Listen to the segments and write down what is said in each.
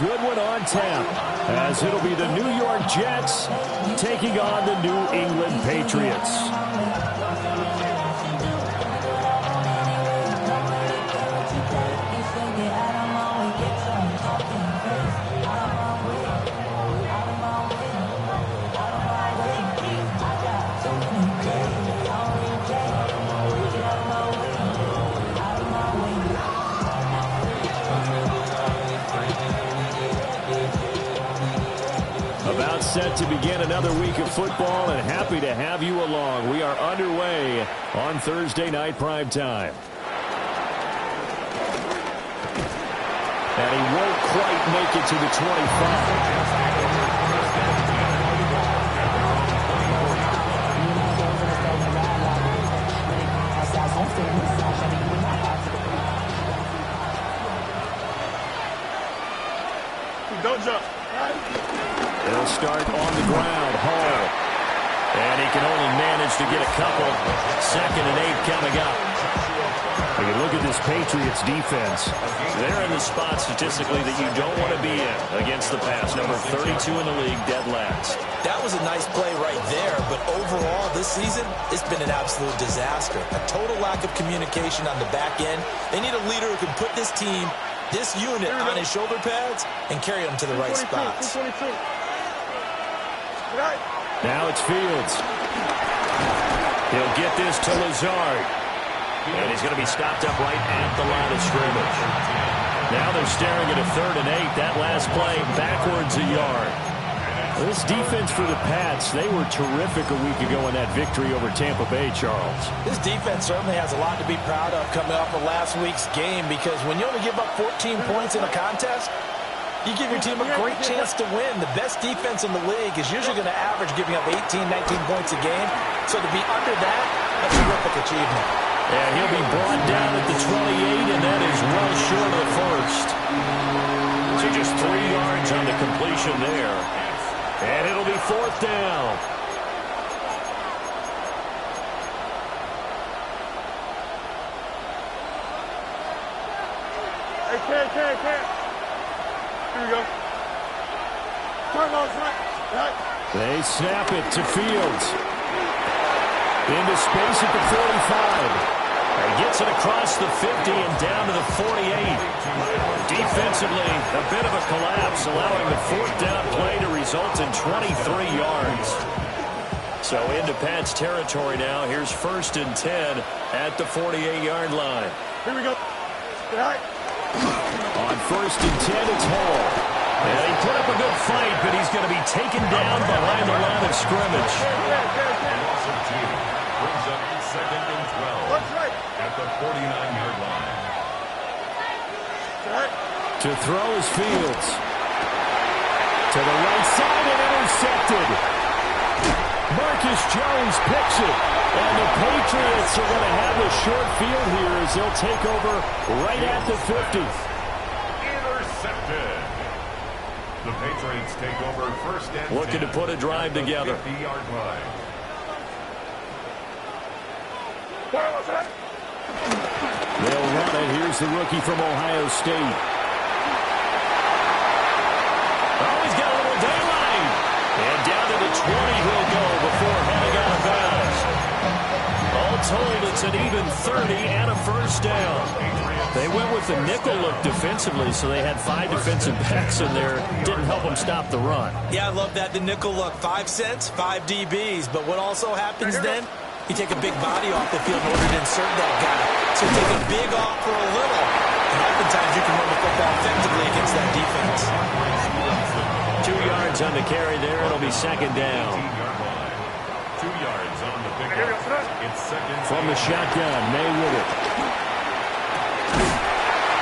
good one on tap, as it'll be the New York Jets taking on the New England Patriots. About set to begin another week of football, and happy to have you along. We are underway on Thursday night primetime. And he won't quite make it to the 25. Don't jump. They'll start on the ground. Hall. And he can only manage to get a couple. 2nd and 8 coming up. We can look at this Patriots defense. They're in the spot statistically that you don't want to be in against the pass. Number 32 in the league, dead last. That was a nice play right there, but overall this season, it's been an absolute disaster. A total lack of communication on the back end. They need a leader who can put this team, this unit on his shoulder pads and carry them to the right spots. Now it's Fields. He'll get this to Lazard. And he's going to be stopped up right at the line of scrimmage. Now they're staring at a 3rd and 8. That last play backwards a yard. This defense for the Pats, they were terrific a week ago in that victory over Tampa Bay, Charles. This defense certainly has a lot to be proud of coming off of last week's game, because when you only give up 14 points in a contest, you give your team a great chance to win. The best defense in the league is usually going to average giving up 18, 19 points a game. So to be under that, that's a terrific achievement. And he'll be brought down at the 28, and that is well short of the first. So just 3 yards on the completion there. And it'll be 4th down. Hey, Ncaa. Here we go. Turn on right. They snap it to Fields. Into space at the 45. He gets it across the 50 and down to the 48. Defensively, a bit of a collapse, allowing the 4th down play to result in 23 yards. So into Pats territory now. Here's 1st and 10 at the 48-yard line. Here we go. On 1st and 10, it's Hall. And he put up a good fight, but he's going to be taken down behind the line of scrimmage. Brings up 2nd and 12 at the 49-yard line. To throw is Fields. To the right side and intercepted. Marcus Jones picks it. And the Patriots are going to have a short field here as they'll take over right at the 50. Intercepted. The Patriots take over 1st and 10. Looking to put a drive together. 50-yard line. They'll run it. Here's the rookie from Ohio State. Oh, he's got a little daylight. And down to the 20 he'll go before heading out of bounds. All told, it's an even 30 and a 1st down. They went with the nickel look defensively, so they had 5 defensive backs in there. Didn't help them stop the run. Yeah, I love that, the nickel look. 5 cents, 5 DBs. But what also happens then, you take a big body off the field in order to insert that guy. So you take a big off for a little. And oftentimes you can run the football effectively against that defense. 2 yards on the carry there. It'll be 2nd down. 2 yards on the pickup. It's 2nd. From the shotgun, May with it.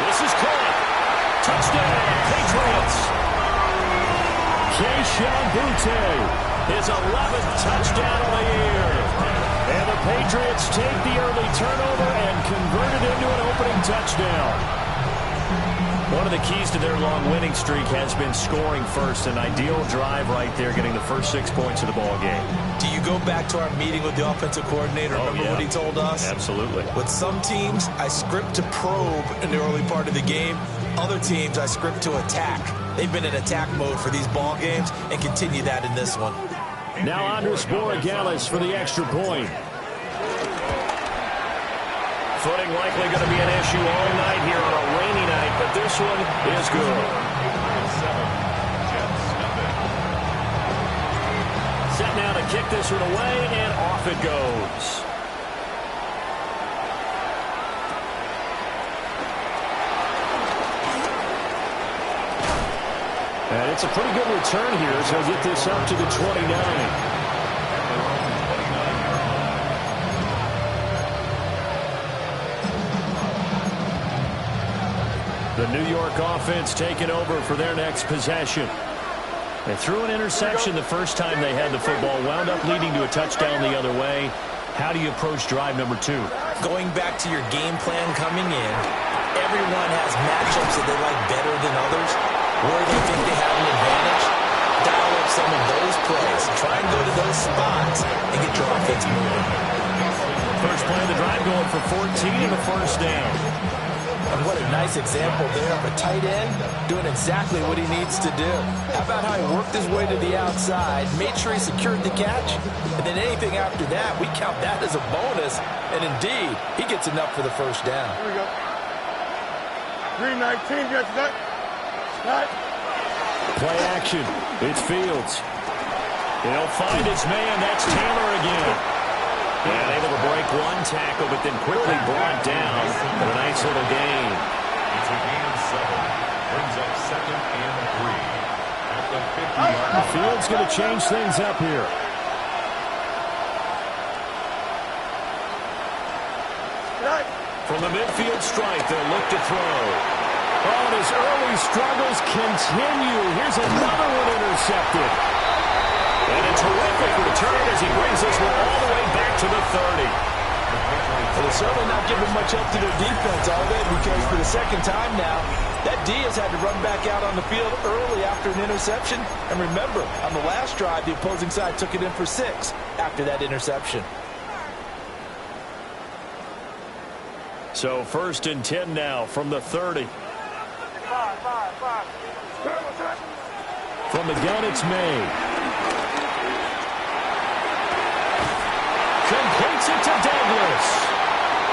This is caught. Touchdown, Patriots. Keyshawn Butte, his 11th touchdown of the year. And the Patriots take the early turnover and convert it into an opening touchdown. One of the keys to their long winning streak has been scoring first. An ideal drive right there, getting the first 6 points of the ball game. Do you go back to our meeting with the offensive coordinator? Remember what he told us? Absolutely. With some teams, I script to probe in the early part of the game. Other teams, I script to attack. They've been in attack mode for these ball games and continue that in this one. Now Andres Borregales for the extra point. Footing likely going to be an issue all night here on a rainy night, but this one is good. Set now to kick this one away, and off it goes. And it's a pretty good return here as he'll get this up to the 29. The New York offense taking over for their next possession. They threw an interception the first time they had the football, wound up leading to a touchdown the other way. How do you approach drive number 2? Going back to your game plan coming in, everyone has matchups that they like better than others, where they think they have an advantage. Dial up some of those plays. Try and go to those spots and get your offense moving. First play of the drive going for 14 and a first down. And what a nice example there of a tight end doing exactly what he needs to do. How about how he worked his way to the outside, made sure he secured the catch, and then anything after that, we count that as a bonus. And indeed, he gets enough for the first down. Here we go. 319, gets that. Right. Play action. It's Fields. He'll find his man. That's Taylor again. And able to break one tackle, but then quickly brought down. But a nice little gain. It's a gain of 7. Brings up 2nd and 3. At the 50-yard line. Fields going to change things up here. Right. From the midfield stripe, they'll look to throw. Oh, and his early struggles continue. Here's another one intercepted. And a terrific return as he brings this one all the way back to the 30. Well, they're certainly not giving much help to their defense, are they? Because for the second time now, that D has had to run back out on the field early after an interception. And remember, on the last drive, the opposing side took it in for 6 after that interception. So 1st and 10 now from the 30. From the gun, it's May. Completes it to Douglas.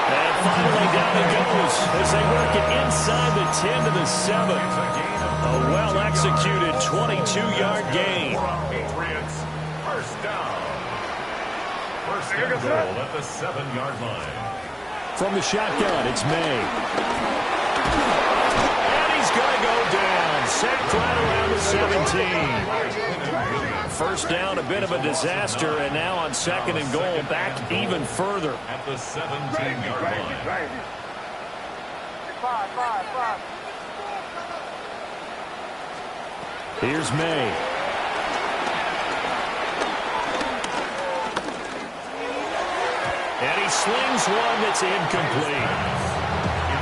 And finally down it goes as they work it inside the 10 to the 7. A well-executed 22-yard gain. Patriots, first down. First and goal at the 7-yard line. From the shotgun, it's May. And he's going to go down. Sacked right around the 17. First down, a bit of a disaster, and now on 2nd and goal, back even further. At the 17-yard line. Here's May. And he slings one that's incomplete.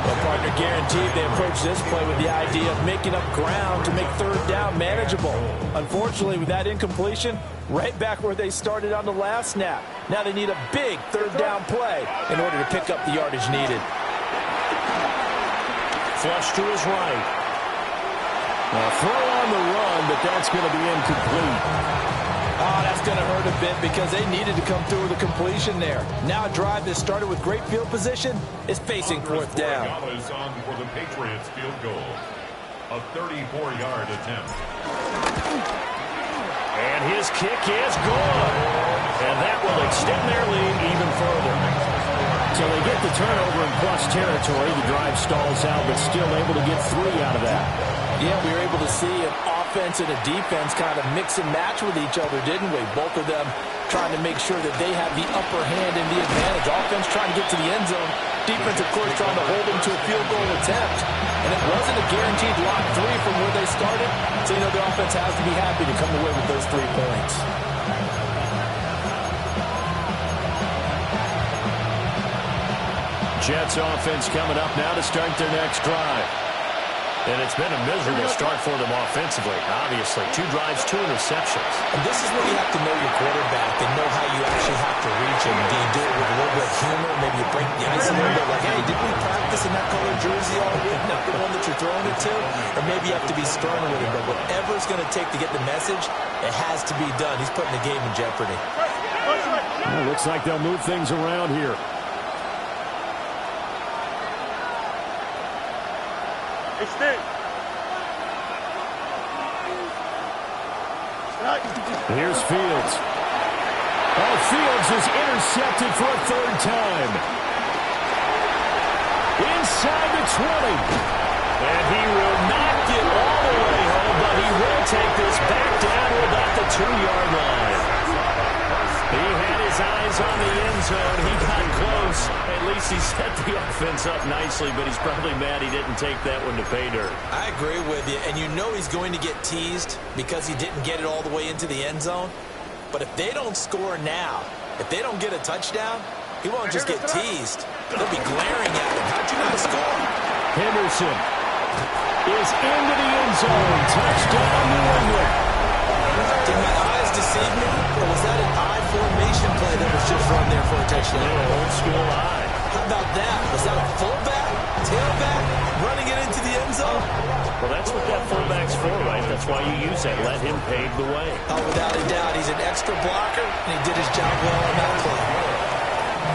Well, partner, guaranteed they approach this play with the idea of making up ground to make 3rd down manageable. Unfortunately, with that incompletion, right back where they started on the last snap. Now they need a big 3rd down play in order to pick up the yardage needed. Flush to his right. A throw on the run, but that's going to be incomplete. Oh, that's going to hurt a bit because they needed to come through with a completion there. Now a drive that started with great field position is facing 4th down. On for the Patriots field goal. A 34-yard attempt. And his kick is good. And that will extend their lead even further. So they get the turnover in plus territory. The drive stalls out, but still able to get 3 out of that. Yeah, we were able to see an offense and a defense kind of mix and match with each other, didn't we? Both of them trying to make sure that they have the upper hand and the advantage. Offense trying to get to the end zone. Defense, of course, trying to hold them to a field goal attempt. And it wasn't a guaranteed lock 3 from where they started. So, you know, the offense has to be happy to come away with those 3 points. Jets offense coming up now to start their next drive. And it's been a miserable start for them offensively, obviously. 2 drives, 2 interceptions. And this is where you have to know your quarterback and know how you actually have to reach him. Do you do it with a little bit of humor? Maybe you break the ice a little bit, like, hey, did we practice in that colored jersey all week, not the one that you're throwing it to? Or maybe you have to be stern with him. But whatever it's going to take to get the message, it has to be done. He's putting the game in jeopardy. Well, looks like they'll move things around here. Here's Fields. Oh, Fields is intercepted for a 3rd time. Inside the 20. And he will not get all the way home, but he will take this back down to about the 2-yard line. He had his eyes on the end zone. He got close. At least he set the offense up nicely, but he's probably mad he didn't take that one to pay dirt. I agree with you, and you know he's going to get teased because he didn't get it all the way into the end zone. But if they don't score now, if they don't get a touchdown, he won't just get teased. They'll be glaring at him. How'd you not score? Henderson is into the end zone. Touchdown, New England. Did my eyes deceive me, or was that an eye formation play that was just run there for a touchdown? Old school eye. How about that? Was that a fullback, tailback, running it into the end zone? Well, that's what that fullback's for, right? That's why you use that. Let him pave the way. Oh, without a doubt. He's an extra blocker, and he did his job well on that play.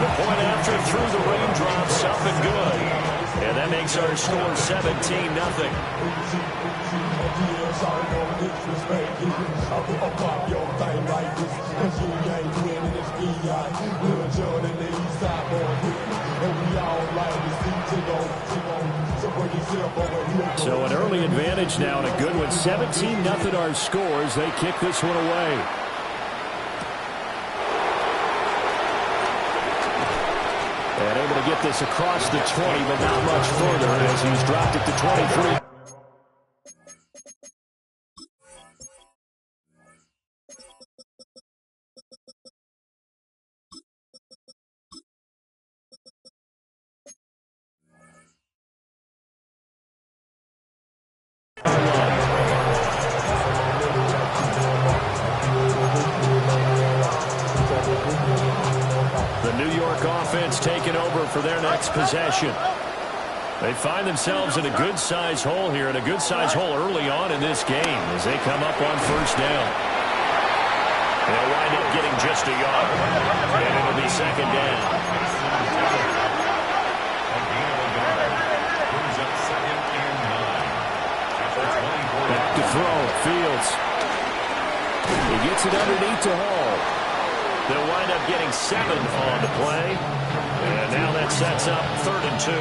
The point after through the raindrops, up and good. And that makes our score 17-0. So an early advantage now and a good one. 17-0 our scores. They kick this one away. And able to get this across the 20, but not much further as he's dropped it to 23. Taken over for their next possession. They find themselves in a good-sized hole here, and a good-sized hole early on in this game as they come up on 1st down. They'll wind up getting just a yard, and it'll be 2nd down. Back to throw, Fields. He gets it underneath to Hall. They'll wind up getting 7 on the play. And now that sets up 3rd and 2.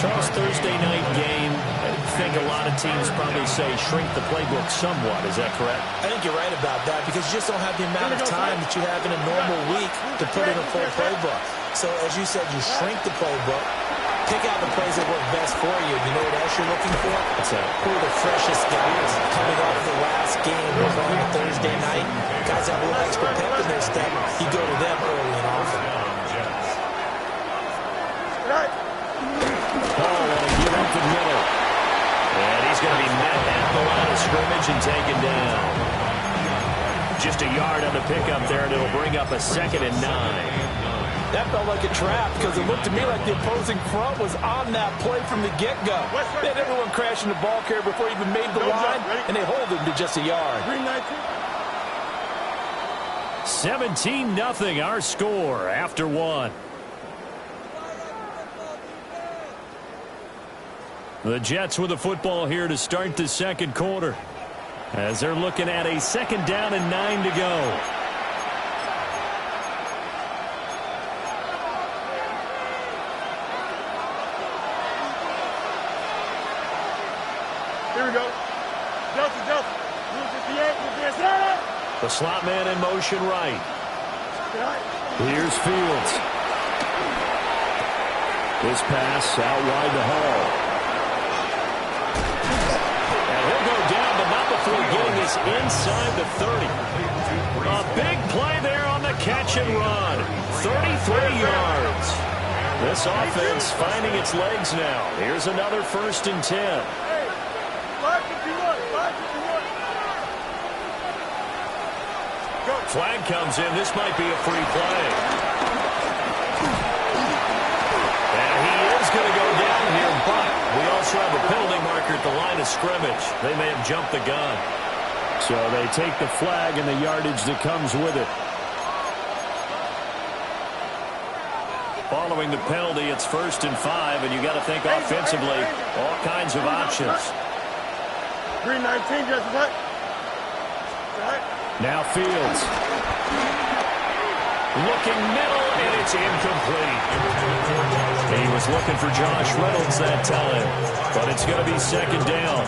Charles, Thursday night game. I think a lot of teams probably say shrink the playbook somewhat. Is that correct? I think you're right about that because you just don't have the amount of time that you have in a normal week to put in a full playbook. So as you said, you shrink the playbook, pick out the plays that work best for you. You know what else you're looking for? What's that? Who are the freshest guys coming off the last game on a Thursday night? Guys that have a little extra pep in their step, you go to them early and often. Hall will give up the middle. And he's going to be met at the line of scrimmage and taken down. Just a yard on the pickup there, and it'll bring up a 2nd and 9. That felt like a trap because it looked to me like the opposing front was on that play from the get-go. They had everyone crashing the ball carrier before he even made the line, and they hold him to just a yard. 17-0 our score after 1. The Jets with the football here to start the 2nd quarter as they're looking at a 2nd down and 9 to go. Here we go. Delta. The slot man in motion right. Here's Fields. This pass out wide to Hall. And he'll go down, but not before getting this inside the 30. A big play there on the catch and run. 33 yards. This offense finding its legs now. Here's another 1st and 10. Flag comes in. This might be a free play. And he is going to go down here, but we also have a penalty marker at the line of scrimmage. They may have jumped the gun. So they take the flag and the yardage that comes with it. Following the penalty, it's 1st and 5, and you got to think offensively, all kinds of options. 319, just what? Now Fields. Looking middle, and it's incomplete. He was looking for Josh Reynolds that time, but it's going to be 2nd down.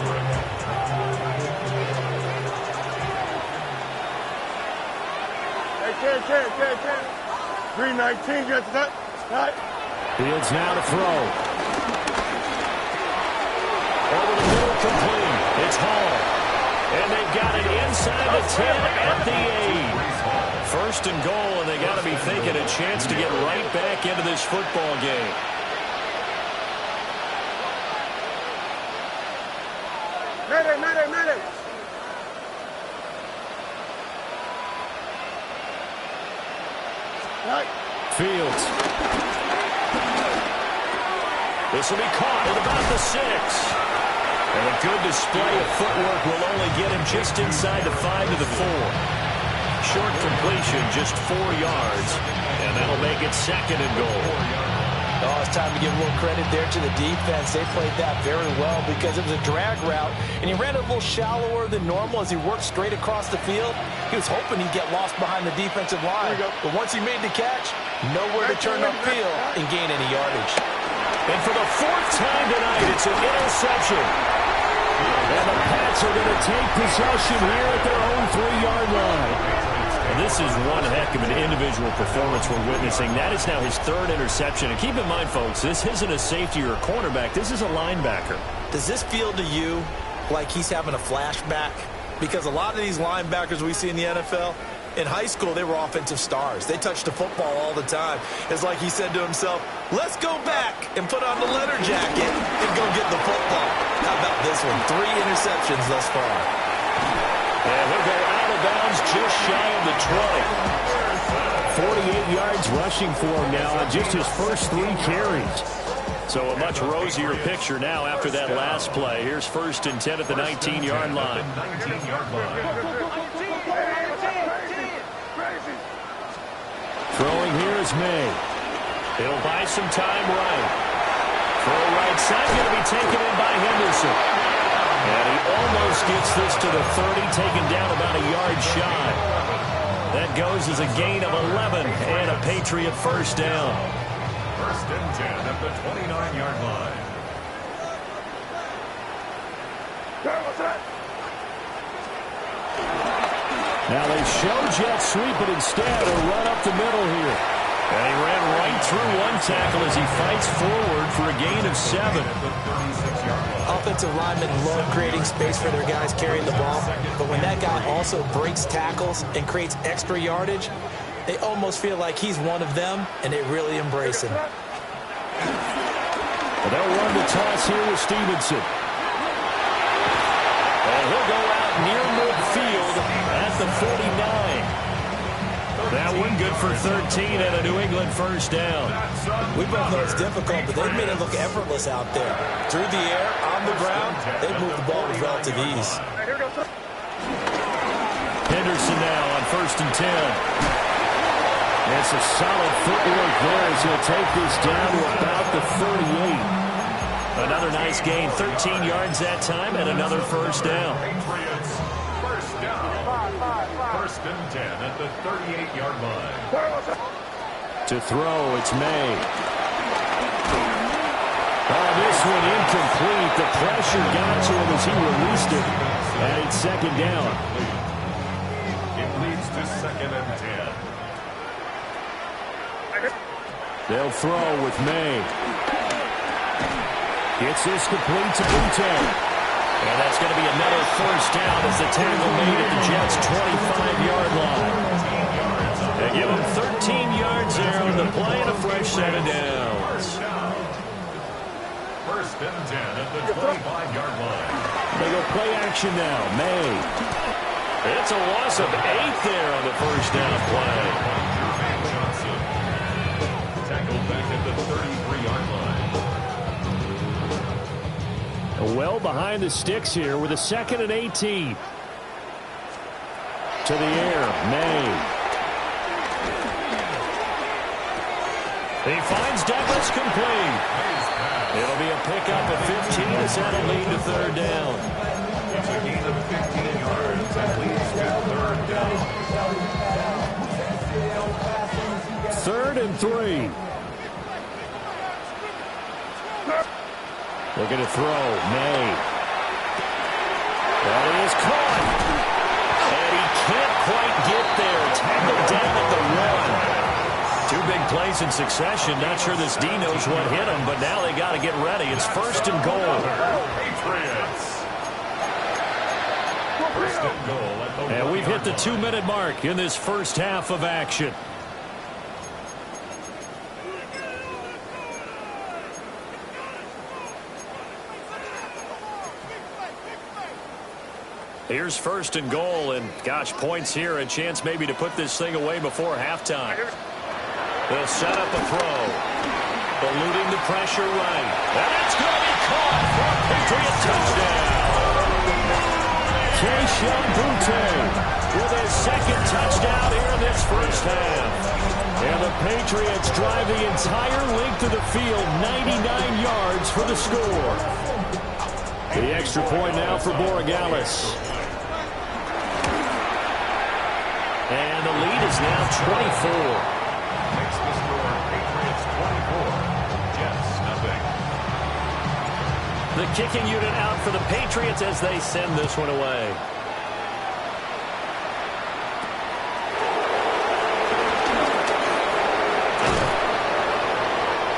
Hey, 319, just what? Fields now to throw. Over the middle, complete. It's Hall. And they've got it inside the 10 at the 8. 1st and goal, and they got to be thinking a chance to get right back into this football game. Medic. Right. Fields. This will be caught at about the 6. And a good display of footwork will only get him just inside the 5 to the 4. Short completion, just 4 yards. And that'll make it 2nd and goal. Oh, it's time to give a little credit there to the defense. They played that very well because it was a drag route, and he ran it a little shallower than normal as he worked straight across the field. He was hoping he'd get lost behind the defensive line, but once he made the catch, nowhere to turn upfield and gain any yardage. And for the 4th time tonight, it's an interception. And the Pats are going to take possession here at their own 3-yard line. And this is one heck of an individual performance we're witnessing. That is now his 3rd interception. And keep in mind, folks, this isn't a safety or a cornerback. This is a linebacker. Does this feel to you like he's having a flashback? Because a lot of these linebackers we see in the NFL, in high school, they were offensive stars. They touched the football all the time. It's like he said to himself, let's go back and put on the leather jacket and go get the football. How about this one? 3 interceptions thus far. And he'll go out of bounds just shy of the 20. 48 yards rushing for him now on just his first 3 carries. So a much rosier picture now after that last play. Here's 1st and 10 at the 19-yard line. Throwing here is May. He'll buy some time right. Throw right side, going to be taken in by Henderson. And he almost gets this to the 30, taken down about a yard shy. That goes as a gain of 11 and a Patriot 1st down. 1st and 10 at the 29-yard line. Now they show jet sweep, but instead a run up the middle here. And he ran right through one tackle as he fights forward for a gain of 7. Offensive linemen love creating space for their guys carrying the ball, but when that guy also breaks tackles and creates extra yardage, they almost feel like he's one of them, and they really embrace him. Well, they'll run the toss here with Stevenson. And he'll go out near midfield at the 49. That one good for 13 and a New England 1st down. We both know it's difficult, but they've made it look effortless out there. Through the air, on the ground, they've moved the ball with relative ease. Henderson now on 1st and 10. That's a solid footwork there as he'll take this down to about the 38. Another nice gain, 13 yards that time, and another 1st down. Patriots, 1st down. 1st and 10 at the 38-yard line. To throw, it's May. Oh, this one incomplete. The pressure got to him as he released it. And it's 2nd down. It leads to 2nd and 10. They'll throw with May. Gets this complete to Butte. And that's going to be another 1st down as the tackle made at the Jets' 25-yard line. They give him 13 yards there on the play and a fresh set of downs. 1st and 10 at the 25-yard line. They go play action now. May. It's a loss of 8 there on the first down play. Tackled back at the 33-yard line. Well behind the sticks here with a 2nd and 18. To the air, May. He finds Douglas complete. It'll be a pickup at 15 as that'll lead to 3rd down. It's a gain of 15 yards and leads to 3rd down. 3rd and 3. Looking to throw, May. That is caught. And he can't quite get there. Tackled down at the 1. 2 big plays in succession. Not sure this D knows what hit him, but now they got to get ready. It's 1st and goal. Patriots. 1st and goal at the And we've hit the 2-minute mark in this first half of action. Here's 1st and goal, and gosh, points here, a chance maybe to put this thing away before halftime. They'll set up a throw. Eluding the pressure right. And it's going to be caught for a Patriot touchdown. Keyshawn Boutte With his 2nd touchdown here in this first half. and the Patriots drive the entire length of the field, 99 yards for the score. The extra point now for Borregales. And the lead is now 24. Makes the score Patriots 24. Jets nothing. The kicking unit out for the Patriots as they send this one away.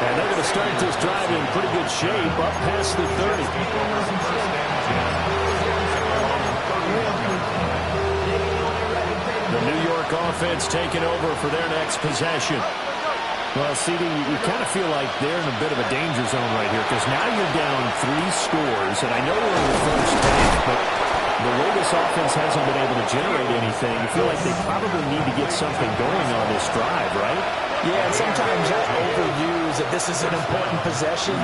And they're going to start this drive in pretty good shape, up past the 30. The New York offense taking over for their next possession. Well, CD, you kind of feel like they're in a bit of a danger zone right here because now you're down 3 scores, and I know we're in the first half, but the way this offense hasn't been able to generate anything, you feel like they probably need to get something going on this drive, right? Yeah, and sometimes I overuse that this is an important possession,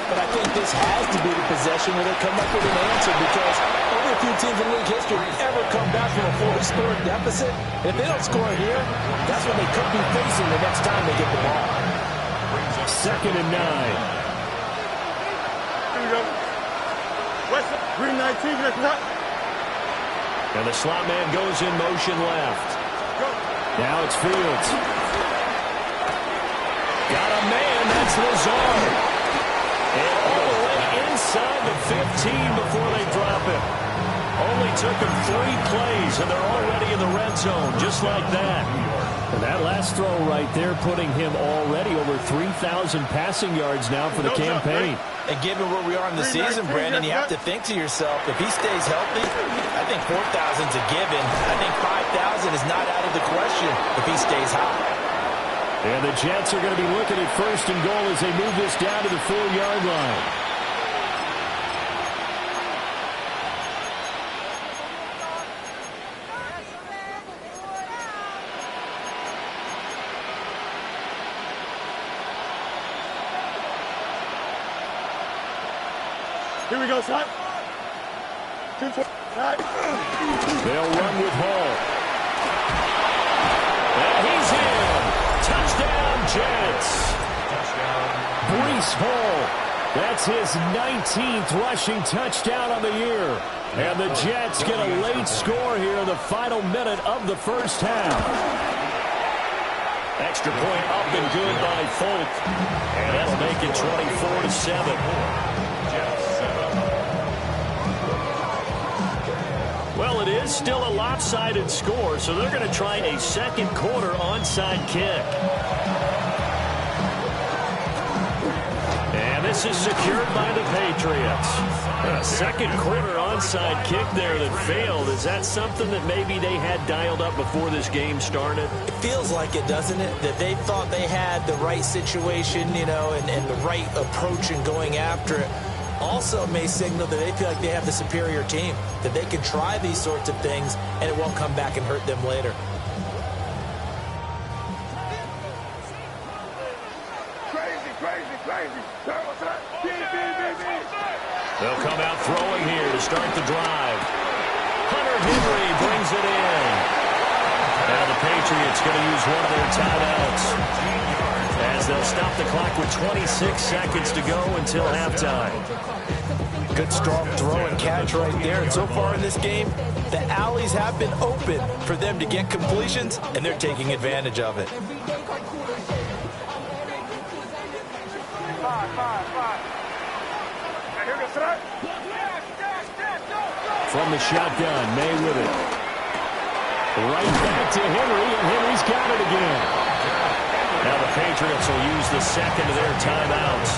but I think this has to be the possession where they come up with an answer because only a few teams in league history ever come back from a 40-score deficit. If they don't score here, that's what they could be facing the next time they get the ball. 2nd and 9. Here we go. West, green 19, get that. And the slot man goes in motion left. Go. Now it's Fields. Got a man, that's Lazard. And all the way inside the 15 before they drop it. Only took them 3 plays, and they're already in the red zone, just like that. And that last throw right there putting him already over 3,000 passing yards now for the campaign. And given where we are in the season, Brandon, you have to think to yourself, if he stays healthy, I think 4,000's a given. I think 5,000 is not out of the question if he stays high. And the Jets are going to be looking at 1st and goal as they move this down to the 4-yard line. Here we go, son. 2 4. They'll run with Hall. And he's in. Touchdown, Jets. Breece Hall. That's his 19th rushing touchdown on the year. And the Jets get a late score here in the final minute of the first half. Extra point up and good by Folk. And that'll make it 24-7. Well, it is still a lopsided score, so they're going to try a second quarter onside kick. And this is secured by the Patriots. A second quarter onside kick there that failed. Is that something that maybe they had dialed up before this game started? It feels like it, doesn't it? That they thought they had the right situation, you know, and the right approach in going after it. Also may signal that they feel like they have the superior team, that they can try these sorts of things and it won't come back and hurt them later. They'll come out throwing here to start the drive. Hunter Henry brings it in. Now the Patriots going to use one of their timeouts as they'll stop the clock with 26 seconds to go until halftime. Good strong throw and catch right there. And so far in this game, the alleys have been open for them to get completions, and they're taking advantage of it. From the shotgun, May with it. Right back to Henry, and Henry's got it again. Now the Patriots will use the second of their timeouts.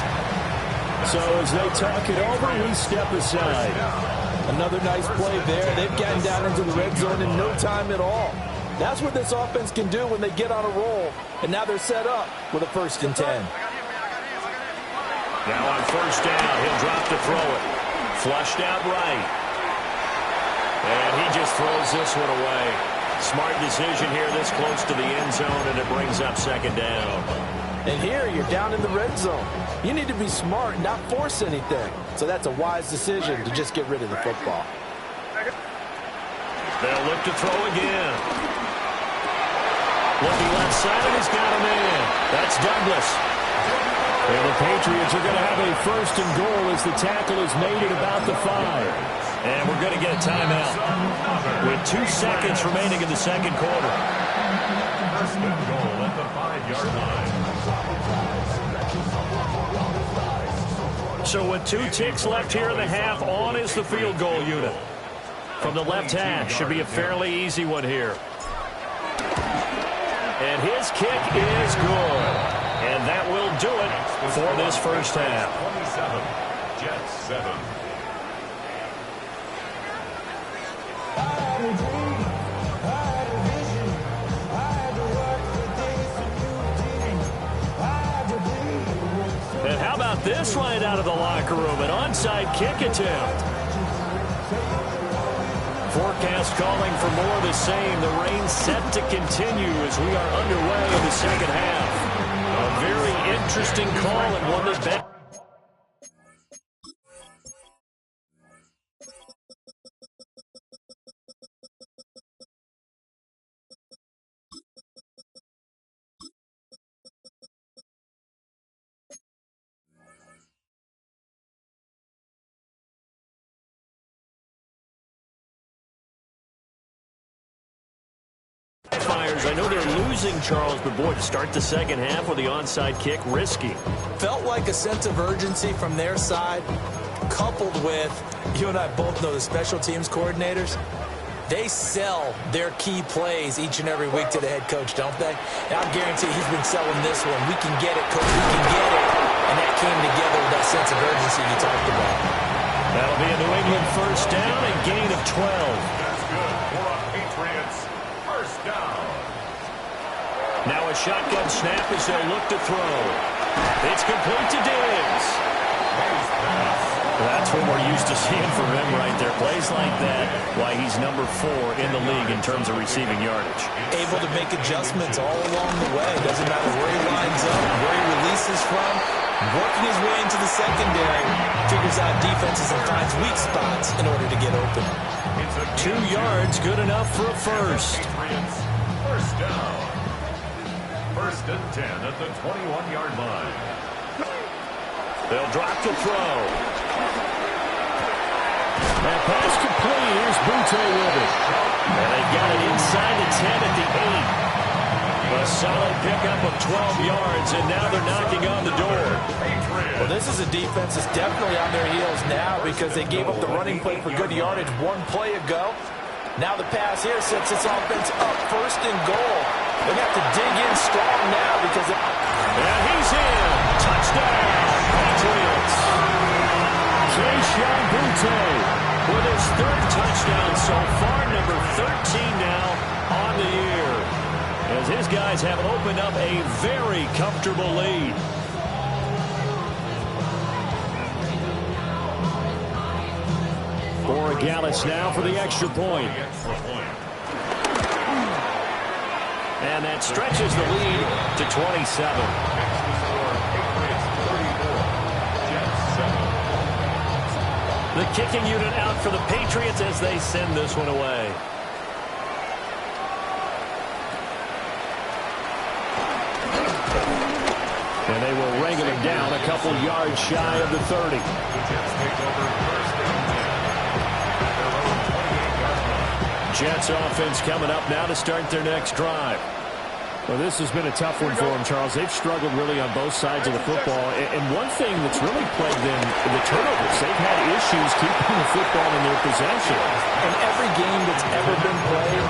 So as they talk it over, we step aside. Another nice play there. They've gotten down into the red zone in no time at all. That's what this offense can do when they get on a roll. And now they're set up with a 1st and 10. Now on 1st down, he'll drop to throw it. Flushed out right. And he just throws this one away. Smart decision here this close to the end zone, and it brings up 2nd down. And here you're down in the red zone. You need to be smart and not force anything. So that's a wise decision to just get rid of the football. They'll look to throw again. Looking left side, and he's got him in. That's Douglas. And the Patriots are going to have a 1st and goal as the tackle is made at about the 5. And we're going to get a timeout with 2 seconds remaining in the 2nd quarter. 1st and goal at the 5-yard line. So with 2 ticks left here in the half, on is the field goal unit. From the left hash, should be a fairly easy one here. And his kick is good. And that will do it for this 1st half. 27, Jets 7. And how about this right out of the locker room? An onside kick attempt. Forecast calling for more of the same. The rain set to continue as we are underway in the 2nd half. A very interesting call and one that's back. I know they're losing Charles, but boy, to start the 2nd half with the onside kick, risky. Felt like a sense of urgency from their side, coupled with, you and I both know the special teams coordinators, they sell their key plays each and every week to the head coach, don't they? And I guarantee he's been selling this one. We can get it, coach, we can get it. And that came together with that sense of urgency you talked about. That'll be a New England 1st down and gain of 12. That's good for a Patriots 1st down. Now a shotgun snap as they'll look to throw. It's complete to Diggs. That's what we're used to seeing from him right there. Plays like that, why he's number 4 in the league in terms of receiving yardage. Able to make adjustments all along the way. Doesn't matter where he lines up, where he releases from. Working his way into the secondary, figures out defenses and finds weak spots in order to get open. 2 yards, good enough for a 1st. Patriots 1st down. 1st and 10 at the 21-yard line. They'll drop to throw. That pass complete. Here's Butte with it. And they've got it inside the 10 at the 8. A solid pickup of 12 yards, and now they're knocking on the door. Well, this is a defense that's definitely on their heels now because they gave up the running play for good yardage 1 play ago. Now the pass here sets this offense up 1st and goal. They have to dig in strong now because and he's in. Touchdown, Patriots. Keyshawn Butte with his 3rd touchdown so far, number 13 now on the year. As his guys have opened up a very comfortable lead. Borregales now for the extra point. And that stretches the lead to 27. The kicking unit out for the Patriots as they send this one away. And they will wrangle him down a couple yards shy of the 30. Jets offense coming up now to start their next drive. Well, this has been a tough one for them, Charles. They've struggled really on both sides of the football. And one thing that's really plagued them, the turnovers. They've had issues keeping the football in their possession. In every game that's ever been played,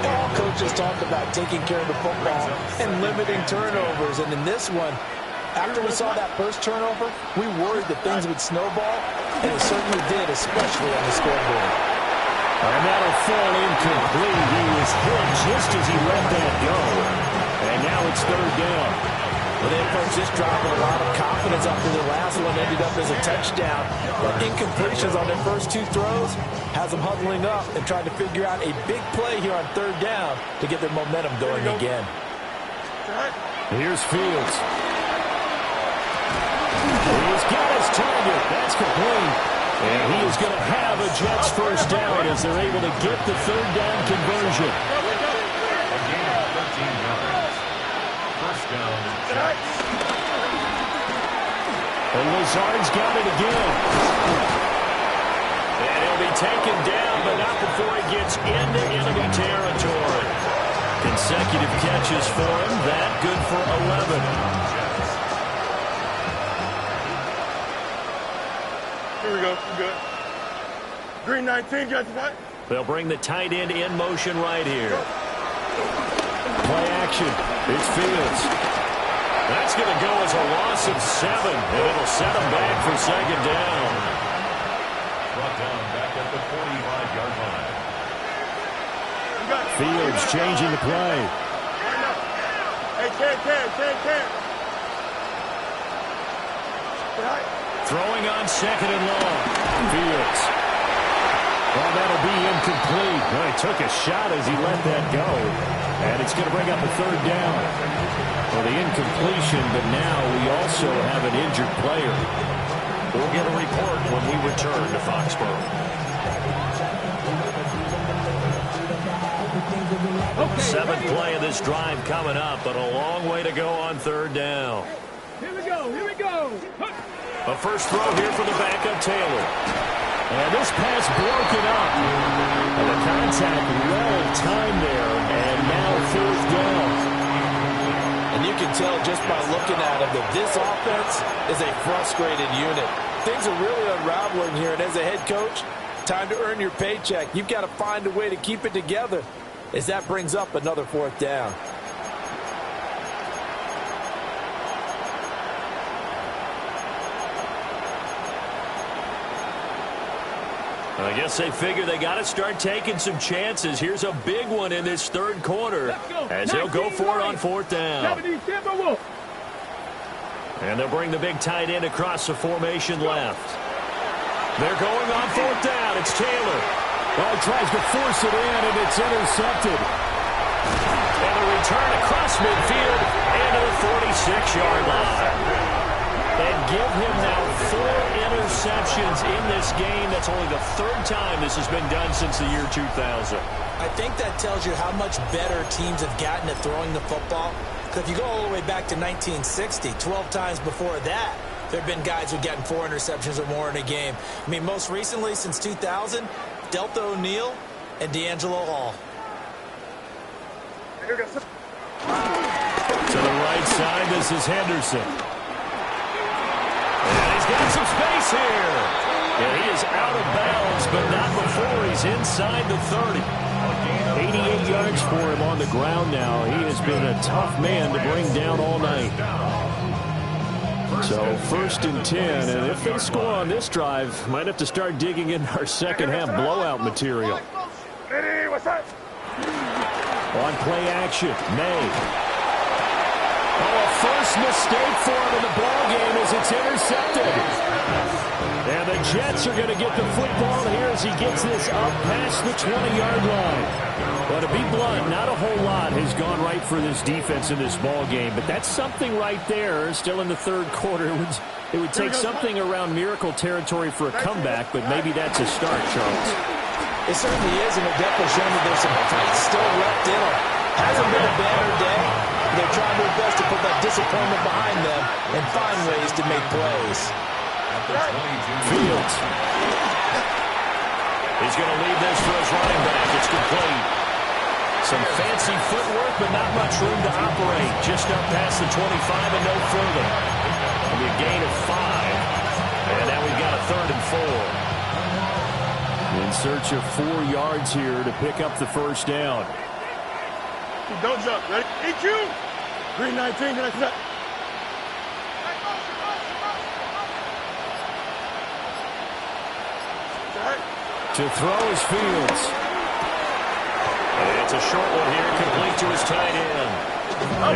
all coaches talk about taking care of the football and limiting turnovers. And in this one, after we saw that first turnover, we worried that things would snowball, and it certainly did, especially on the scoreboard. And that'll fall incomplete. He was hit just as he let that go. And now it's third down. Well, they approached this drive with a lot of confidence after the last one ended up as a touchdown. But incompletions on their first two throws has them huddling up and trying to figure out a big play here on third down to get their momentum going again. Here's Fields. He's got his target. That's complete. And he is going to have a Jets first down as they're able to get the third down conversion. A gain of 13 yards. First down, Jets. And Lazard's got it again. And he'll be taken down, but not before he gets into enemy territory. Consecutive catches for him. That good for 11. Here we go. We're good. Green 19, got your They'll bring the tight end in motion right here. Play action. It's Fields. That's going to go as a loss of 7, and it'll set him back for second down. Brought down back at the 45-yard line. Fields changing the play. Hey, Ken. Throwing on second and long. Fields. Well, that'll be incomplete. Well, he took a shot as he let that go. And it's going to bring up a third down. Well, the incompletion, but now we also have an injured player. We'll get a report when we return to Foxborough. Okay, seventh play of this drive coming up, but a long way to go on third down. Here we go. A first throw here for the backup Taylor. And this pass broken up. And the contact well timed there. And now fourth down. And you can tell just by looking at him that this offense is a frustrated unit. Things are really unraveling here. And as a head coach, time to earn your paycheck. You've got to find a way to keep it together as that brings up another fourth down. I guess they figure they got to start taking some chances. Here's a big one in this third quarter as they'll go for it on fourth down. And they'll bring the big tight end across the formation left. They're going on fourth down. It's Taylor. Well, he tries to force it in, and it's intercepted. And a return across midfield into the 46-yard line. And give him now 4 interceptions in this game. That's only the third time this has been done since the year 2000. I think that tells you how much better teams have gotten at throwing the football. Because if you go all the way back to 1960, 12 times before that, there have been guys who've gotten 4 interceptions or more in a game. I mean, most recently, since 2000, Delta O'Neal and D'Angelo Hall. To the right side, this is Henderson. And he's got some space here. And he is out of bounds, but not before he's inside the 30. 88 yards for him on the ground now. He has been a tough man to bring down all night. So first and 10, and if they score on this drive, might have to start digging in our second half blowout material. Ready, what's up? On play action, May. Oh, a first mistake for him in the ballgame as it's intercepted. And the Jets are going to get the football here as he gets this up past the 20-yard line. Well, to be blunt, not a whole lot has gone right for this defense in this ballgame, but that's something right there. Still in the third quarter. It would take something around miracle territory for a comeback, but maybe that's a start, Charles. It certainly is, and it definitely shows that there's some fight still left in them. Hasn't been a banner day. They're trying their best to put that disappointment behind them and find ways to make plays. Fields. He's going to leave this for his running back. It's complete. Some fancy footwork, but not much room to operate. Just up past the 25 and no further. It'll be a gain of 5. And now we've got a 3rd and 4. In search of 4 yards here to pick up the first down. Don't jump. Ready? EQ. Green 19. Can I see that? To throw is Fields. It's a short one here, complete to his tight end.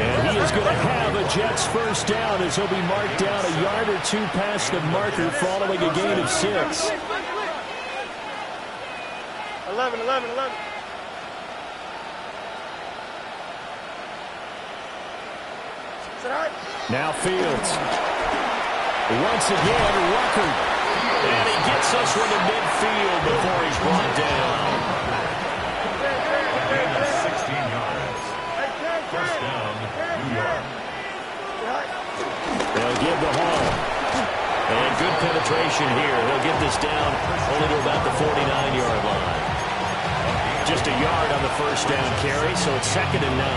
And he is going to have a Jets first down as he'll be marked down a yard or 2 past the marker following a gain of 6. 11. Now Fields. Once again, Rucker. And he gets us from the midfield before he's brought down. A gain of 16 yards. First down, New York. They'll give the home. And good penetration here. He'll get this down only to about the 49-yard line. Just a yard on the first down carry, so it's 2nd and 9.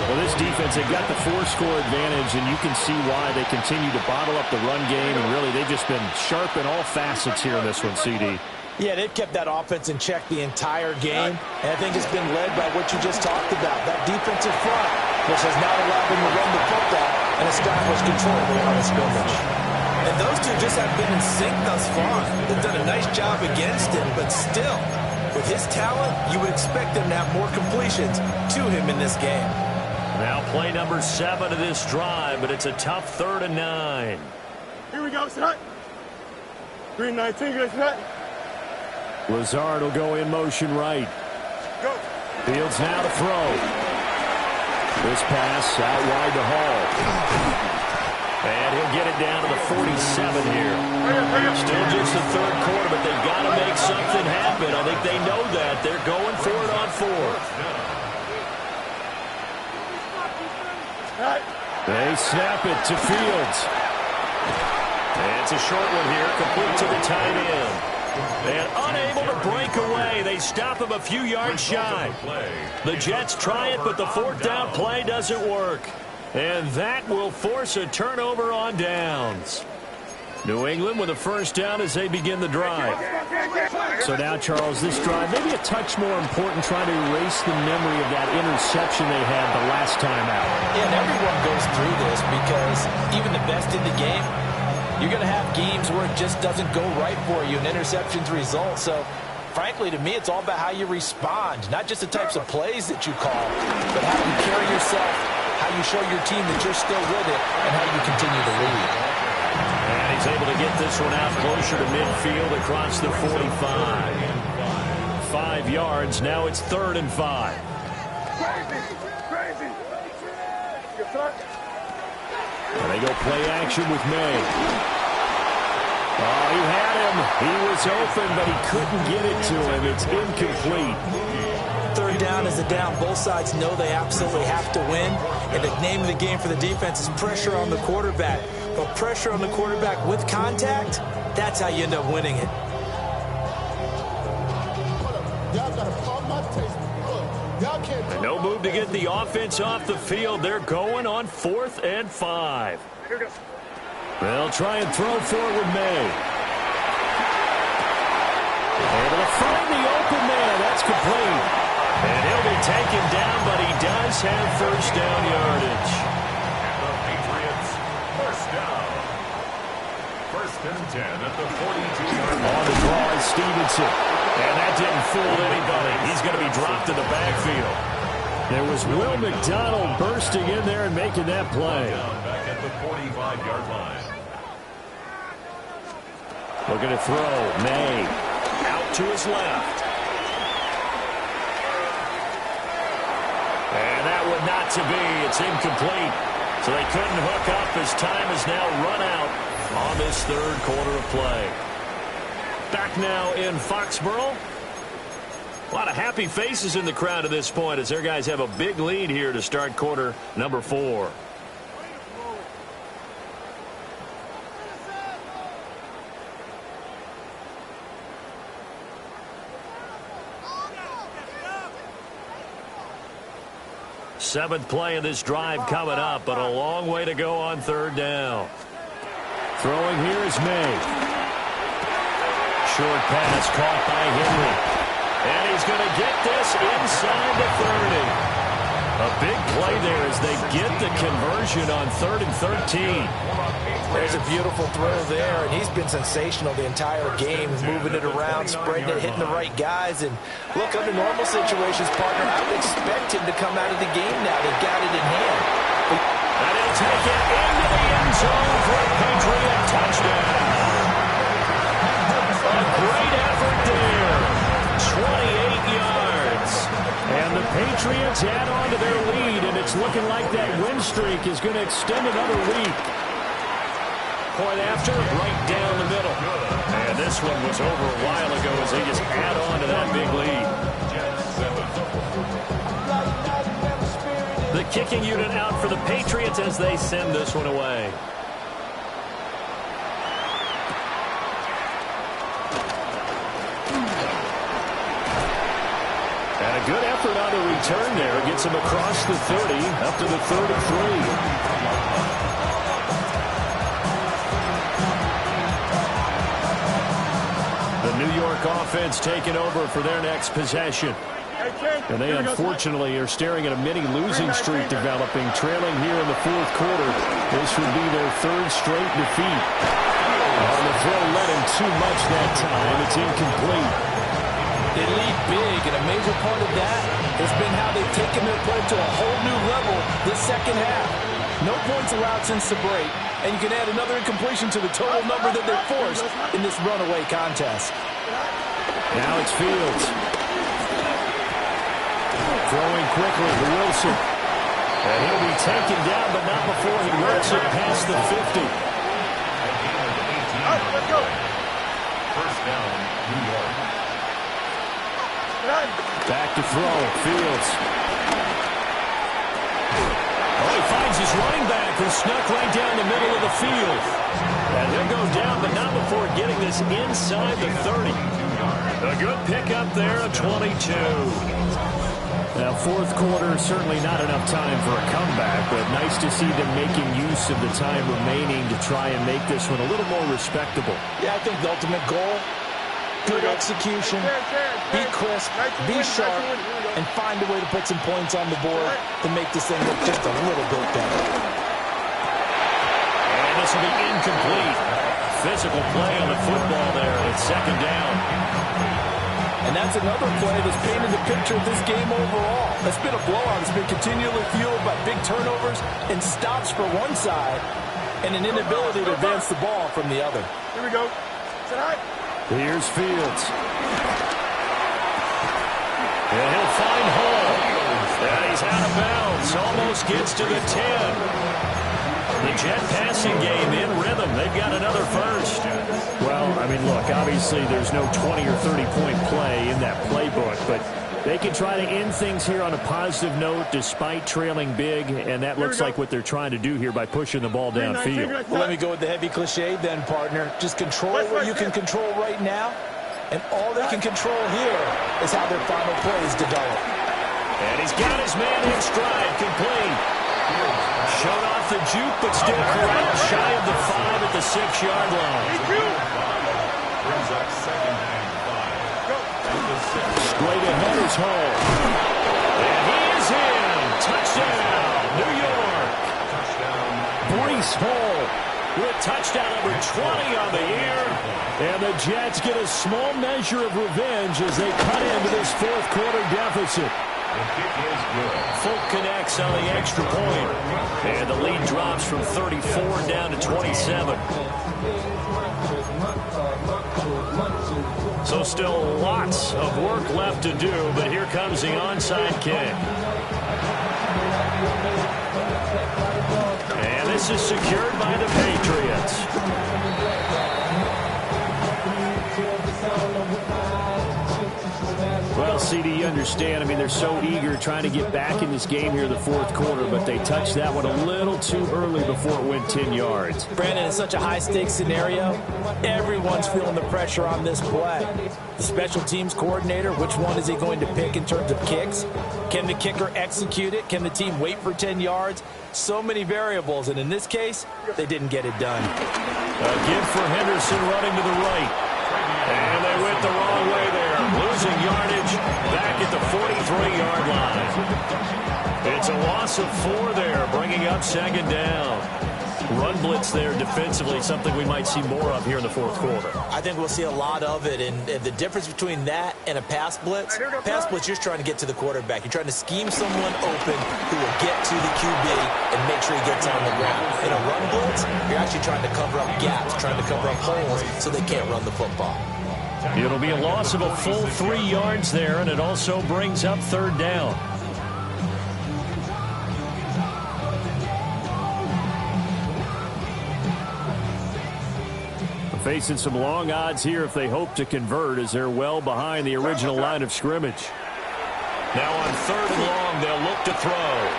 Well, this defense, they've got the 4-score advantage, and you can see why they continue to bottle up the run game, and really they've just been sharp in all facets here in this one, CD. Yeah, they've kept that offense in check the entire game, and I think it's been led by what you just talked about, that defensive front, which has now allowed them to run the football and establish control of the line of scrimmage. And those two just have been in sync thus far. They've done a nice job against him, but still, with his talent, you would expect them to have more completions to him in this game. Now play number 7 of this drive, but it's a tough 3rd and 9. Here we go. Set. Green 19. Can I see that? Lazard will go in motion right. Go. Fields now to throw. This pass out wide to Hall. And he'll get it down to the 47 here. Still just the 3rd quarter, but they've got to make something happen. I think they know that. They're going for it on 4th. They snap it to Fields. And it's a short one here, complete to the tight end. And unable to break away. They stop him a few yards shy. The Jets try it, but the 4th down play doesn't work. And that will force a turnover on downs. New England with a first down as they begin the drive. So now, Charles, this drive maybe a touch more important, trying to erase the memory of that interception they had the last time out. Yeah, and everyone goes through this because even the best in the game, you're going to have games where it just doesn't go right for you and interceptions result. So, frankly, to me, it's all about how you respond, not just the types of plays that you call, but how you carry yourself, how you show your team that you're still with it, and how you continue to lead. And he's able to get this one out closer to midfield across the 45. 5 yards. Now it's 3rd and 5. Crazy. And they go play action with May. Oh, he had him. He was open, but he couldn't get it to him. It's incomplete. 3rd down is a down. Both sides know they absolutely have to win. And the name of the game for the defense is pressure on the quarterback. But pressure on the quarterback with contact, that's how you end up winning it. And no move to get the offense off the field. They're going on 4th and 5. They'll try and throw forward May. Able to find the open man. That's complete. And he'll be taken down, but he does have first down yardage. And the Patriots, first down. 1st and 10 at the 42-yard line. On the draw is Stevenson. And that didn't fool anybody. He's going to be dropped in the backfield. There was Will McDonald bursting in there and making that play. Back at the 45-yard line. Looking to throw. May. Out to his left. And that would not to be. It's incomplete. So they couldn't hook up as time has now run out on this third quarter of play. Back now in Foxborough. A lot of happy faces in the crowd at this point as their guys have a big lead here to start quarter number 4. Seventh play of this drive coming up, but a long way to go on third down. Throwing here is May. Short pass caught by Henry. And he's going to get this inside the 30. A big play there as they get the conversion on 3rd and 13. There's a beautiful throw there, and he's been sensational the entire game, moving it around, spreading it, hitting the right guys. And look, under normal situations, partner, I would expect him to come out of the game now. They've got it in hand. And he'll take it into the end zone for a Patriot touchdown. A great effort there. 28 yards. And the Patriots add on to their lead, and it's looking like that win streak is going to extend another week. Point after, right down the middle. And this one was over a while ago as they just add on to that big lead. The kicking unit out for the Patriots as they send this one away. And a good effort on the return there. Gets him across the 30, up to the 33. The New York offense taking over for their next possession. And they unfortunately are staring at a mini losing streak developing, trailing here in the fourth quarter. This would be their 3rd straight defeat. On the throw, let him too much that time. It's incomplete. They lead big, and a major part of that has been how they've taken their play to a whole new level this second half. No points allowed since the break, and you can add another incompletion to the total number that they've forced in this runaway contest. Now it's Fields. Throwing quickly to Wilson. And he'll be taken down, but not before he works it past the 50. All right, let's go. First down, New York. Back to throw. Fields. Oh, he finds his running back who snuck right down the middle of the field. And he'll go down, but not before getting this inside the 30. A good pickup there of 22. Now, fourth quarter, certainly not enough time for a comeback, but nice to see them making use of the time remaining to try and make this one a little more respectable. Yeah, I think the ultimate goal, good execution, be crisp, be sharp, and find a way to put some points on the board to make this thing look just a little bit better. And this will be incomplete. Physical play on the football there, and it's 2nd down. And that's another play that's painted the picture of this game overall. It's been a blowout. It's been continually fueled by big turnovers and stops for one side and an inability to advance the ball from the other. Here we go. Tonight. Here's Fields. And he'll find Hall. And he's out of bounds. Almost gets to the 10. The Jet passing game in rhythm. They've got another first. Well, I mean, look, obviously there's no 20 or 30-point play in that playbook, but they can try to end things here on a positive note despite trailing big, and that looks like what they're trying to do here by pushing the ball downfield. Well, let me go with the heavy cliche then, partner. Just control what you can control right now, and all they can control here is how their final plays develop. And he's got his man in stride, complete. Showed off the juke, but still correct, shy of the 5 at the 6-yard line. Brings up 2nd and 5. Straight ahead is Hall. And he is in. Touchdown, New York. Breece Hall With touchdown number 20 on the year. And the Jets get a small measure of revenge as they cut into this fourth quarter deficit. The kick is good. Folk connects on the extra point. And the lead drops from 34 down to 27. So still lots of work left to do, but here comes the onside kick. And this is secured by the Patriots. Well, CD, you understand. I mean, they're so eager trying to get back in this game here in the fourth quarter, but they touched that one a little too early before it went 10 yards. Brandon, it's such a high-stakes scenario. Everyone's feeling the pressure on this play. The special teams coordinator, which one is he going to pick in terms of kicks? Can the kicker execute it? Can the team wait for 10 yards? So many variables, and in this case, they didn't get it done. A give for Henderson running to the right. And they went the wrong way there. Losing yardage back at the 43-yard line. It's a loss of 4 there, bringing up second down. Run blitz there defensively, something we might see more of here in the fourth quarter. I think we'll see a lot of it, and the difference between that and a pass blitz, you're just trying to get to the quarterback. You're trying to scheme someone open who will get to the QB and make sure he gets on the ground. In a run blitz, you're actually trying to cover up gaps, trying to cover up holes so they can't run the football. It'll be a loss of a full 3 yards there, and it also brings up third down. Facing some long odds here if they hope to convert, as they're well behind the original line of scrimmage. Now on third and long, they'll look to throw.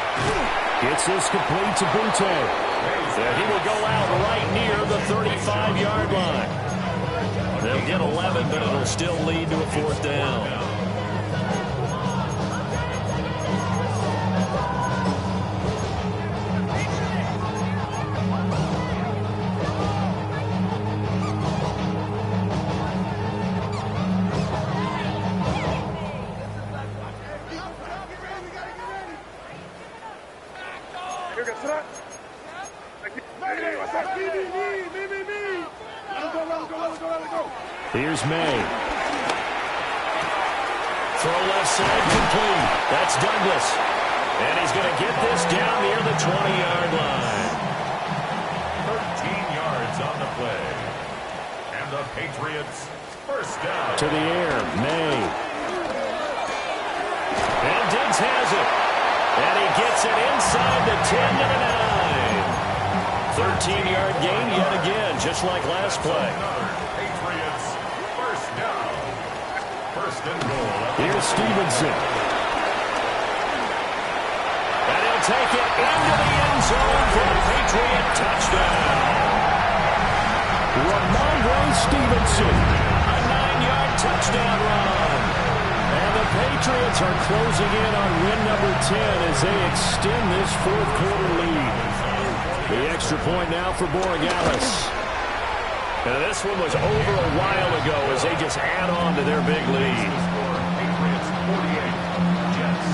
Gets this complete to Butte. And he will go out right near the 35-yard line. They'll get 11, but it'll still lead to a fourth down. Here's May. Throw left side complete. That's Douglas. And he's going to get this down near the 20-yard line. 13 yards on the play. And the Patriots first down. To the air, May. And Diggs has it. And he gets it inside the 10 to the 9. 13-yard gain yet again, just like last play. Patriots first down. First and goal. Here's Stevenson. And he'll take it into the end zone for a Patriot touchdown. Ramondre Stevenson. A 9-yard touchdown run. And the Patriots are closing in on win number 10 as they extend this fourth quarter lead. The extra point now for Borregales. And this one was over a while ago as they just add on to their big lead. Patriots 48, Jets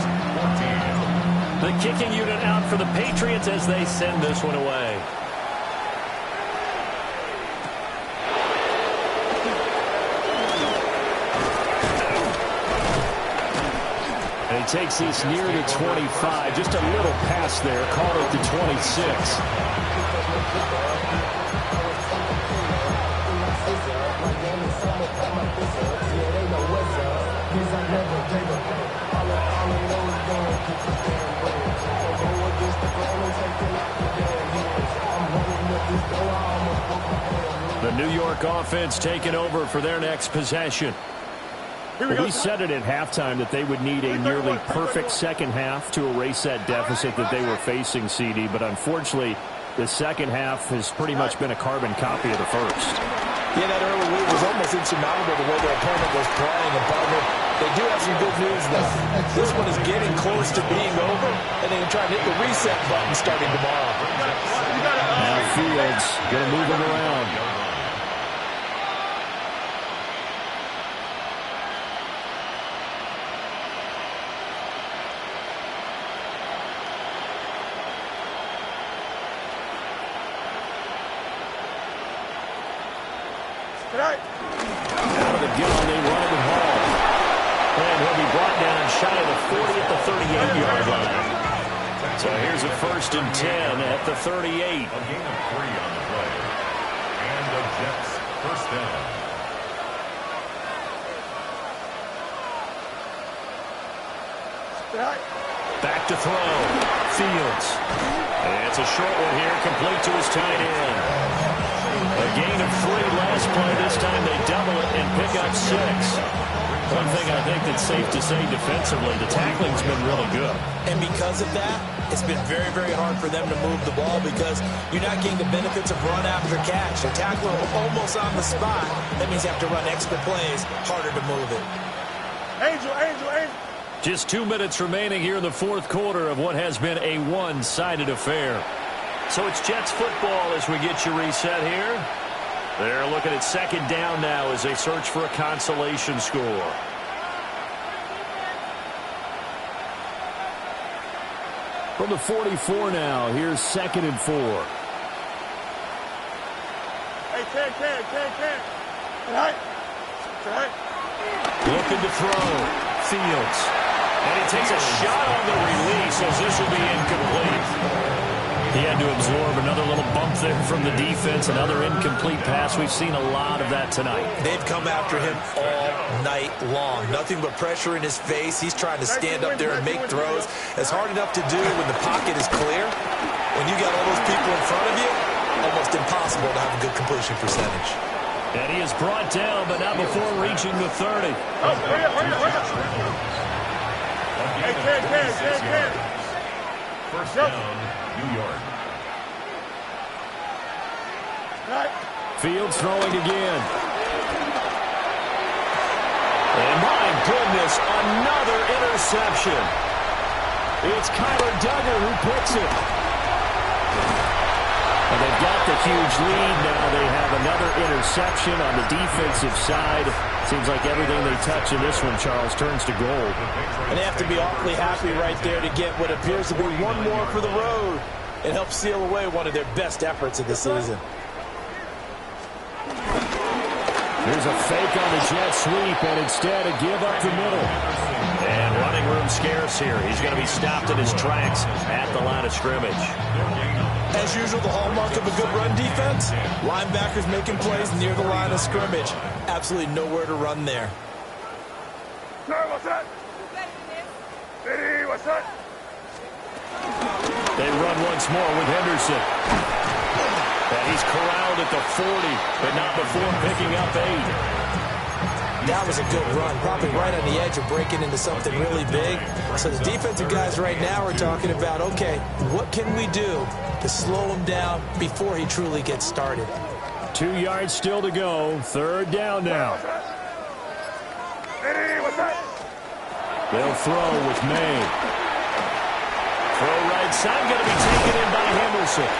14. The kicking unit out for the Patriots as they send this one away. And he takes this near the 25. Just a little pass there. Call it the 26. The New York offense taking over for their next possession. We said it at halftime that they would need a nearly perfect second half to erase that deficit that they were facing, CD. But unfortunately, the second half has pretty much been a carbon copy of the first. Yeah, that early lead was almost insurmountable the way their opponent was playing. And partner, they do have some good news, though. This one is getting close to being over, and they can try and hit the reset button starting tomorrow. Now Fields going to move him around. Out of the gun, they run it with Hall. And he'll be brought down shy of the 40 at the 38-yard line. So here's a 1st and 10 at the 38. A gain of 3 on the play. And the Jets first down. Back to throw. Fields. And it's a short one here, complete to his tight end. A gain of 3 last play. This time they double it and pick up 6. One thing I think that's safe to say defensively, the tackling's been really good. And because of that, it's been very, very hard for them to move the ball because you're not getting the benefits of run after catch. They're tackling almost on the spot. That means you have to run extra plays, harder to move it. Angel. Just 2 minutes remaining here in the 4th quarter of what has been a one-sided affair. So it's Jets football as we get you reset here. They're looking at 2nd down now as they search for a consolation score. From the 44 now, here's 2nd and 4. Hey, Ken. Right. Looking to throw. Fields. And he takes a shot on the release as this will be incomplete. He had to absorb another little bump there from the defense, another incomplete pass. We've seen a lot of that tonight. They've come after him all night long. Nothing but pressure in his face. He's trying to stand up there and make throws. It's hard enough to do when the pocket is clear. When you got all those people in front of you, almost impossible to have a good completion percentage. And he is brought down, but not before reaching the 30. Oh, hurry up. Hey, Ken. First down, New York. Right. Fields throwing again. And my goodness, another interception. It's Kyler Duggar who picks it. And they've got the huge lead. Now they have another interception on the defensive side. Seems like everything they touch in this one, Charles, turns to gold. And they have to be awfully happy right there to get what appears to be one more for the road. It helps seal away one of their best efforts of the season. There's a fake on the jet sweep, and instead a give up the middle. And running room scarce here. He's going to be stopped in his tracks at the line of scrimmage. As usual, the hallmark of a good run defense, linebackers making plays near the line of scrimmage. Absolutely nowhere to run there. Sir, what's that? City, what's that? They run once more with Henderson. And he's corralled at the 40, but not before picking up 8. That was a good run, probably right on the edge of breaking into something really big. So the defensive guys right now are talking about, okay, what can we do to slow him down before he truly gets started? 2 yards still to go. 3rd down now. They'll throw with May. Throw right side, going to be taken in by Henderson.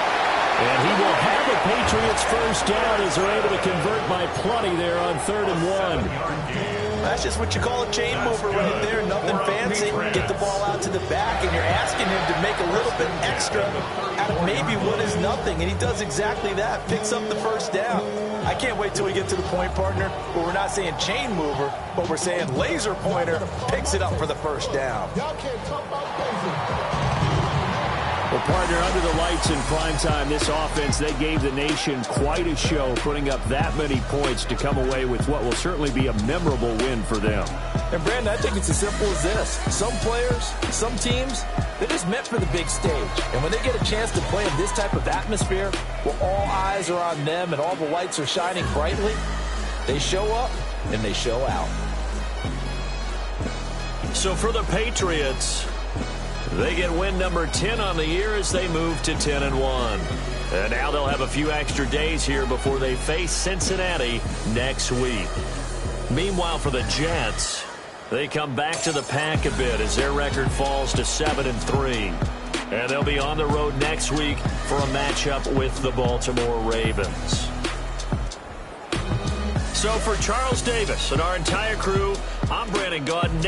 And he will have the Patriots first down as they're able to convert by plenty there on 3rd and 1. That's just what you call a chain mover right there. Nothing fancy. Get the ball out to the back, and you're asking him to make a little bit extra out of maybe what is nothing. And he does exactly that. Picks up the first down. I can't wait till we get to the point, partner, where we're not saying chain mover, but we're saying laser pointer picks it up for the first down. Y'all can't talk about crazy. Well, partner, under the lights in primetime, this offense, they gave the nation quite a show, putting up that many points to come away with what will certainly be a memorable win for them. And, Brandon, I think it's as simple as this. Some players, some teams, they're just meant for the big stage. And when they get a chance to play in this type of atmosphere, where all eyes are on them and all the lights are shining brightly, they show up and they show out. So for the Patriots, they get win number 10 on the year as they move to 10-1. And now they'll have a few extra days here before they face Cincinnati next week. Meanwhile, for the Jets, they come back to the pack a bit as their record falls to 7-3. And they'll be on the road next week for a matchup with the Baltimore Ravens. So for Charles Davis and our entire crew, I'm Brandon Gaudin. Next